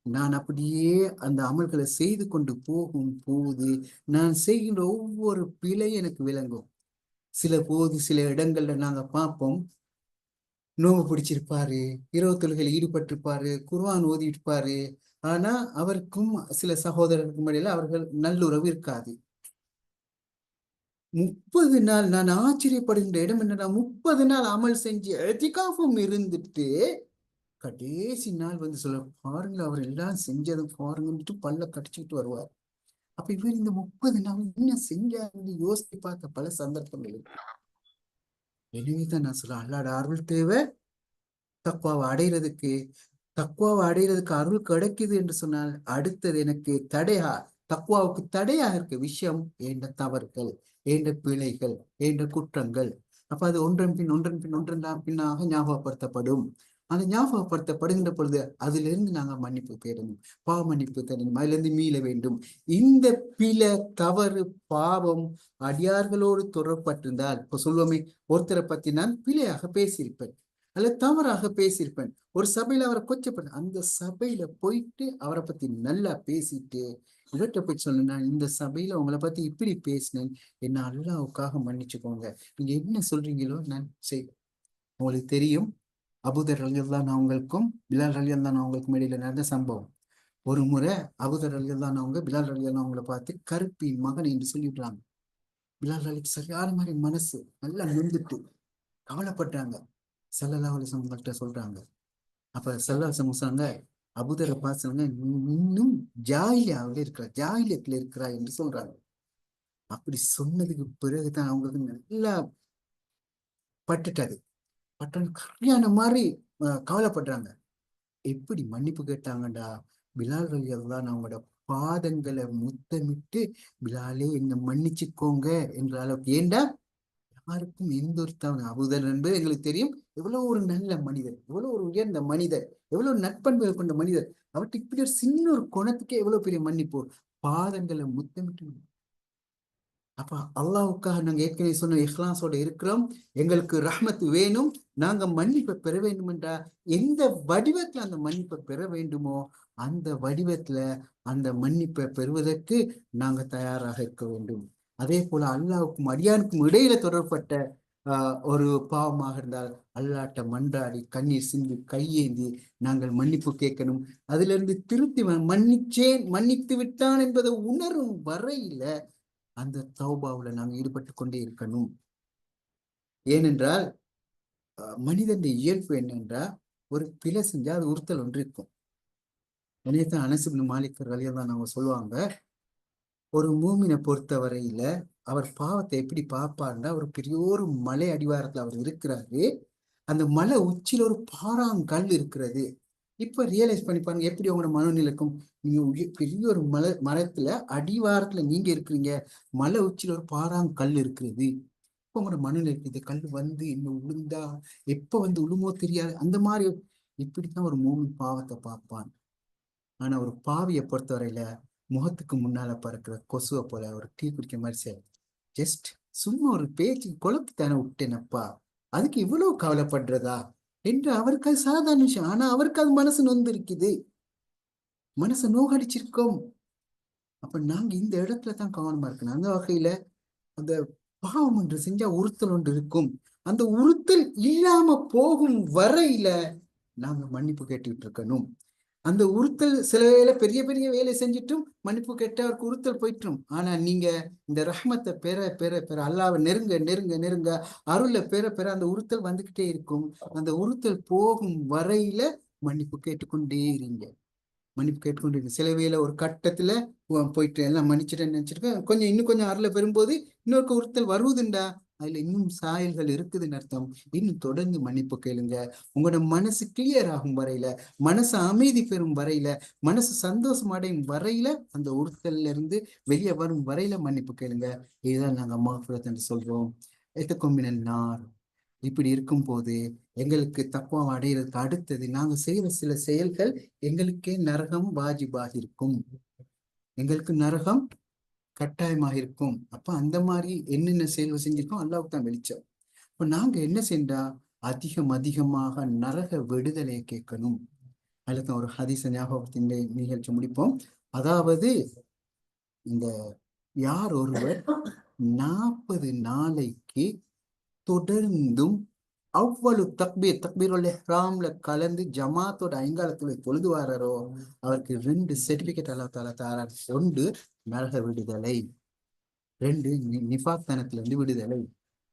நான் அப்படியே அந்த அமல்களை செய்து கொண்டு போகும் போது நான் செய்கின்ற ஒவ்வொரு பிழை எனக்கு விளங்கும். சில இடங்கள்ல நாங்க பார்ப்போம், நோம்பு பிடிச்சிருப்பாரு, இரவு தொழுகையில் ஈடுபட்டிருப்பாரு, குர்ஆன் ஓதி இருப்பாரு. ஆனா அவருக்கும் சில சகோதரருக்கும் இடையில அவர்கள் நல்லுறவு இருக்காது. 30 நாள் நான் ஆச்சரியப்படுகின்ற இடம் என்னன்னா, 30 நாள் அமல் செஞ்சு எத்திகாஃபும் இருந்துட்டு கடைசி நாள் சொல்ல, பாருங்க அவர் எல்லாம் செஞ்சதை பாருங்கன்ட்டு பல்ல கடிச்சுக்கிட்டு வருவார். அப்ப இவர் இந்த 30 நாள் என்ன செஞ்சாருன்னு யோசித்து பார்த்த பல சந்தர்ப்பங்கள் இருக்கு. எனவேதான் நான் சொல்ல, அல்லாட அருள் தேவை. தக்குவாவை அடைகிறதுக்கு அருள் கிடைக்குது என்று சொன்னால், அடுத்தது எனக்கு தக்குவாவுக்கு தடையாக இருக்க விஷயம் என்ற தவறுகள், என்ற பிழைகள், என்ற குற்றங்கள். அப்ப அது ஒன்றன் பின் ஒன்றன் பின்னாக ஞாபகப்படுத்தப்படும். அந்த ஞாபகப்படுத்தப்படுகின்ற பொழுது அதிலிருந்து நாங்க மன்னிப்பு தேடணும், பாவ மன்னிப்பு தேடணும், அதுல இருந்து மீள வேண்டும். இந்த பிழை, தவறு, பாவம் அடியார்களோடு தொடர்பட்டிருந்தால், இப்ப சொல்லுவோமே, ஒருத்தரை பத்தி நான் பிழையாக பேசியிருப்பேன் அல்ல தவறாக பேசியிருப்பேன், ஒரு சபையில அவரை கொச்சப்பட்ட, அந்த சபையில போயிட்டு அவரை பத்தி நல்லா பேசிட்டு இவர்கிட்ட போய் சொல்லுங்க, இந்த சபையில உங்களை பத்தி இப்படி பேசினேன், என்ன அல்லாஹ்வுக்காக மன்னிச்சுக்கோங்க, நீங்க என்ன சொல்றீங்களோ நான் செய்வேன். உங்களுக்கு தெரியும், அபூதர் ரலியல்லாஹு அவங்களுக்கும் பிலால் ரலியல்லாஹு அவங்களுக்கும் இடையில நடந்த சம்பவம். ஒரு முறை அபூதர் ரலியல்லாஹு அவங்க பிலால் ரலியல்லாஹு அவங்களை பார்த்து கருப்பின் மகன் என்று சொல்லிடுறாங்க. பிலால் அலிக்கு சரியான மாதிரி மனசு நல்லா நொந்துட்டு கவலைப்பட்டாங்க. ஸல்லல்லாஹு அலைஹி வஸல்லம் சொல்றாங்க. அப்ப ஸல்லல்லாஹு அலைஹி வஸல்லம் சொன்னாங்க, அபூதரை பார்த்து இன்னும் ஜாஹிலியத்துல இருக்கிறா என்று சொல்றாங்க. அப்படி சொன்னதுக்கு பிறகுதான் அவங்களுக்கு நல்லா பட்டுட்டது. கல்யாண மாதிரி கவலைப்படுறாங்க. எப்படி மன்னிப்பு கேட்டாங்கடா, பிலால் ரலியல்லாஹு அவங்களோட பாதங்களை முத்தமிட்டு, பிலாலே என்ன மன்னிச்சுக்கோங்க என்ற அளவுக்கு. ஏண்டா யாருக்கும் எந்த ஒரு தவறு, அபூதர் என்பது எங்களுக்கு தெரியும் எவ்வளவு ஒரு நல்ல மனிதர், எவ்வளவு ஒரு உயர்ந்த மனிதர், எவ்வளவு நட்பண்புகள் கொண்ட மனிதர். அவர்கிட்ட இப்படி ஒரு சின்ன ஒரு குணத்துக்கே எவ்வளவு பெரிய மன்னிப்பு, பாதங்களை முத்தமிட்டு. அப்ப அல்லாஹ்வுக்காக நாங்க ஏற்கனவே சொன்ன இஹ்லாஸோட இருக்கிறோம். எங்களுக்கு ரஹ்மத் வேணும், நாங்க மன்னிப்பை பெற வேண்டும் என்றா எந்த வடிவத்துல அந்த மன்னிப்பை பெற வேண்டுமோ அந்த வடிவத்துல அந்த மன்னிப்பை பெறுவதற்கு நாங்க தயாராக இருக்க வேண்டும். அதே போல அல்லாஹ்வுக்கும் அடியானுக்கும் இடையில தொடர்பட்ட ஒரு பாவமாக இருந்தால் அல்லாஹ்ட்ட மன்றாடி கண்ணீர் சிந்தி கையேந்தி நாங்கள் மன்னிப்பு கேட்கணும். அதுல இருந்து திருத்தி மன்னித்து விட்டான் என்பதை உணரும் வரையில அந்த தௌபாவுல நாங்கள் ஈடுபட்டு கொண்டே இருக்கணும். ஏனென்றால் மனிதன் இயல்பு என்னென்றா, ஒரு பிழை செஞ்சா அது உறுத்தல் ஒன்று இருக்கும். இணையத்தான் அனஸ் இப்னு மாலிக் ரலியல்லாஹு அன்ஹு சொல்லுவாங்க, ஒரு மூமினை பொறுத்த வரையில அவர் பாவத்தை எப்படி பார்ப்பார்னா, ஒரு பெரிய ஒரு மலை அடிவாரத்துல அவர் இருக்கிறாரு, அந்த மலை உச்சியில ஒரு பாறாங்கல் இருக்கிறது. இப்ப ரியலைஸ் பண்ணி பாருங்க எப்படி உங்களோட மனநிலை இருக்கும். நீங்க பெரிய ஒரு மரத்துல அடிவாரத்துல நீங்க இருக்கிறீங்க, மலை உச்சியில ஒரு பாறாங்கல் இருக்கிறது. இப்ப உங்களோட மனநிலை இந்த கல் இன்னும் விழுந்தா எப்ப உழுமோ தெரியாது. அந்த மாதிரி இப்படித்தான் ஒரு மூமின் பாவத்தை பார்ப்பான். ஆனா ஒரு பாவியை பொறுத்தவரையில முகத்துக்கு முன்னால பறக்கிற கொசுவை போல ஒரு டீ குடிக்க மாதிரி சார், ஜஸ்ட் சும்மா ஒரு பேச்சு குழப்பத்தானே விட்டேனப்பா, அதுக்கு இவ்வளவு கவலைப்படுறதா என்று அவருக்கு அது சாதாரண விஷயம். ஆனா அவருக்கு அது மனசு நொந்து இருக்குது, மனசு நோகடிச்சிருக்கோம். அப்ப நாங்க இந்த இடத்துல தான் கவனமா இருக்கணும். அந்த வகையில அந்த பாவம் ஒன்று செஞ்சா உறுத்தல் ஒன்று இருக்கும். அந்த உறுத்தல் இல்லாம போகும் வரையில நாங்க மன்னிப்பு கேட்டுக்கிட்டு இருக்கணும். அந்த உறுத்தல் சில வேலை பெரிய பெரிய வேலை செஞ்சிட்டும் மன்னிப்பு கேட்ட அவருக்கு உறுத்தல் போயிட்டும். ஆனா நீங்க இந்த ரஹ்மத்தை பெற பெற பெற அல்லாஹ்வை நெருங்க நெருங்க நெருங்க அருளை பெற பெற அந்த உறுத்தல் வந்துகிட்டே இருக்கும். அந்த உறுத்தல் போகும் வரையில மன்னிப்பு கேட்டுக்கொண்டே இருங்க. மன்னிப்பு கேட்டுக்கொண்டிருக்கு. சில வேளை ஒரு கட்டத்துல போயிட்டு எல்லாம் மன்னிச்சுட்டேன்னு நினைச்சிருக்கேன், கொஞ்சம் இன்னும் கொஞ்சம் அருள பெறும்போது இன்னொரு உறுத்தல் வருவதுண்டா, அதுல இன்னும் சாயல்கள் இருக்குதுன்னு அர்த்தம். இன்னும் தொடர்ந்து மன்னிப்பு கேளுங்க. உங்களோட மனசு கிளியர் ஆகும் வரையில, மனசு அமைதி பெறும் வரையில, மனசு சந்தோஷம் அடையும் வரையில, அந்த உறுத்தல்ல இருந்து வெளியே வரும் வரையில மன்னிப்பு கேளுங்க. இதுதான் நாங்க மஃபிரத் என்று சொல்றோம். எத்தக்கும் மினன் நார். இப்படி இருக்கும் போது எங்களுக்கு தக்குவா அடையிறதுக்கு அடுத்தது நாங்க செய்யற சில செயல்கள் எங்களுக்கே நரகம் வாஜிபாக இருக்கும், எங்களுக்கு நரகம் கட்டாயமாக இருக்கும். அப்ப அந்த மாதிரி என்னென்ன செயல்கள் செஞ்சிருக்கோம் அல்லாவுக்கு தான் வெளிச்சம். இப்ப நாங்க என்ன செஞ்சா அதிகமாக நரக விடுதலையை கேட்கணும். அதுக்கு ஒரு ஹதீஸ ஞாபகத்தின் நிகழ்ச்சி முடிப்போம். அதாவது இந்த யார் ஒருவர் 40 நாளைக்கு தொடர்ந்தும் அவ்வளவு தக்பீருல் இஹ்ராம்ல கலந்து ஜமாத்தோட ஐங்காலத்துல தொழுது வாராரோ அவருக்கு 2 சர்டிபிகேட் அல்லா தாலா தாரார். ஒன்று நரக விடுதலை, 2 நிஃபாக்தனத்துல இருந்து விடுதலை.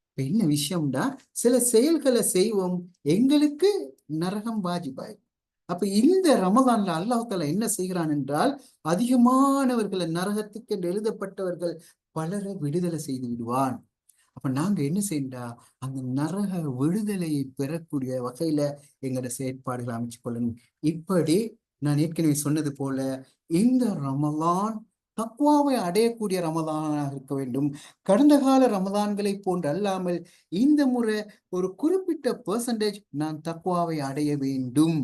இப்ப என்ன விஷயம்டா, சில செயல்களை செய்வோம் எங்களுக்கு நரகம் வாஜிபாய். அப்ப இந்த ரமதான்ல அல்லாஹ் தாலா என்ன செய்கிறான் என்றால், அதிகமானவர்களை நரகத்துக்கு என்று எழுதப்பட்டவர்கள் பலரை விடுதலை செய்து விடுவான். அப்ப நாங்க என்ன செய்யண்டா, அந்த நரக விடுதலையை பெறக்கூடிய வகையில எங்களோட செயற்பாடுகளை அமைச்சு கொள்ளணும். இப்படி நான் ஏற்கனவே சொன்னது போல இந்த ரமலான் தக்வாவை அடையக்கூடிய ரமதானாக இருக்க வேண்டும். கடந்த கால ரமதான்களை போன்று அல்லாமல் இந்த முறை ஒரு குறிப்பிட்ட பெர்சன்டேஜ் நான் தக்வாவை அடைய வேண்டும்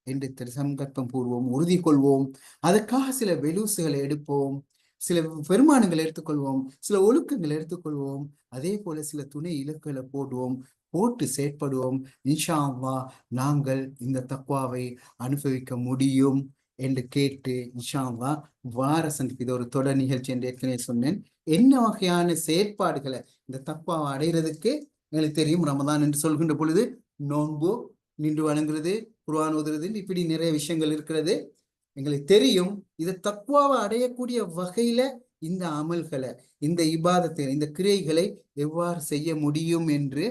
என்று சங்கல்பம் பூர்வம் உறுதி கொள்வோம். அதற்காக சில வெலூசுகளை எடுப்போம், சில பெருமானங்களை எடுத்துக்கொள்வோம், சில ஒழுக்கங்களை எடுத்துக்கொள்வோம், அதே போல சில துணை இலக்குகளை போட்டு செயற்படுவோம். இன்ஷா அல்லாஹ் நாங்கள் இந்த தக்வாவை அனுபவிக்க முடியும் என்று கேட்டு, இன்ஷா அல்லாஹ் வார சந்திப்பு, இது ஒரு தொடர் நிகழ்ச்சி என்று ஏற்கனவே சொன்னேன். என்ன வகையான செயற்பாடுகளை இந்த தக்வாவை அடைகிறதுக்கு எங்களுக்கு தெரியும். ரமதான் என்று சொல்கின்ற பொழுது நோன்பு, நின்று வணங்குறது, குர்ஆன் ஓதுறது, இப்படி நிறைய விஷயங்கள் இருக்கிறது எங்களுக்கு தெரியும். இதை தக்வாவை அடையக்கூடிய வகையில இந்த அமல்களை, இந்த இபாதத்தை, இந்த கிரியைகளை எவ்வாறு செய்ய முடியும் என்று